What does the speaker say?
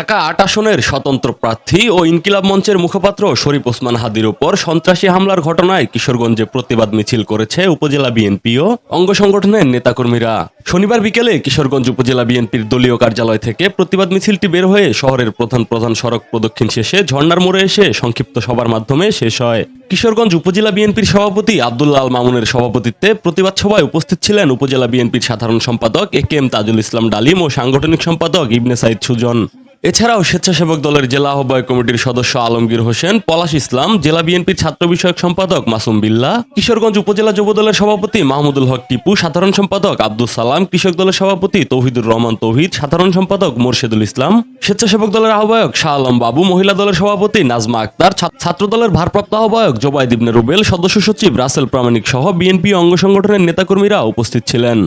ঢাকা ৮ আসনের স্বতন্ত্র প্রার্থী ও ইনকিলাব মঞ্চের মুখপাত্র শরীফ ওসমান হাদীর উপর সন্ত্রাসী হামলার ঘটনায় কিশোরগঞ্জে প্রতিবাদ মিছিল করেছে উপজেলা বিএনপি ও অঙ্গ সংগঠনের নেতাকর্মীরা। শনিবার বিকেলে কিশোরগঞ্জ উপজেলা বিএনপির দলীয় কার্যালয় থেকে প্রতিবাদ মিছিলটি বের হয়ে শহরের প্রধান সড়ক প্রদক্ষিণ শেষে ঝর্ণার মোড়ে এসে সংক্ষিপ্ত সভার মাধ্যমে শেষ হয়। কিশোরগঞ্জ উপজেলা বিএনপির সভাপতি আব্দুল্লাহ আল মামুনের সভাপতিত্বে প্রতিবাদ সভায় উপস্থিত ছিলেন উপজেলা বিএনপির সাধারণ সম্পাদক এ.কে.এম. তাজুল ইসলাম ডালিম ও সাংগঠনিক সম্পাদক ইবনে সাইদ সুজন। এছাড়াও স্বেচ্ছাসেবক দলের জেলা আহ্বায়ক কমিটির সদস্য আলমগীর হোসেন, পলাশ ইসলাম, জেলা বিএনপির ছাত্র বিষয়ক সম্পাদক মাসুম বিল্লাহ, কিশোরগঞ্জ উপজেলা যুব দলের সভাপতি মাহমুদুল হক টিপু, সাধারণ সম্পাদক আব্দুল সালাম, কৃষক দলের সভাপতি তৌহিদুর রহমান তৌহিদ, সাধারণ সম্পাদক মোরশেদুল ইসলাম, স্বেচ্ছাসেবক দলের আহ্বায়ক শাহ আলম বাবু, মহিলা দলের সভাপতি নাজমা আক্তার, ছাত্র দলের ভারপ্রাপ্ত আহ্বায়ক জোবাইদ ইবনে রুবেল, সদস্য সচিব রাসেল প্রামাণিক সহ বিএনপি অঙ্গ সংগঠনের নেতাকর্মীরা উপস্থিত ছিলেন।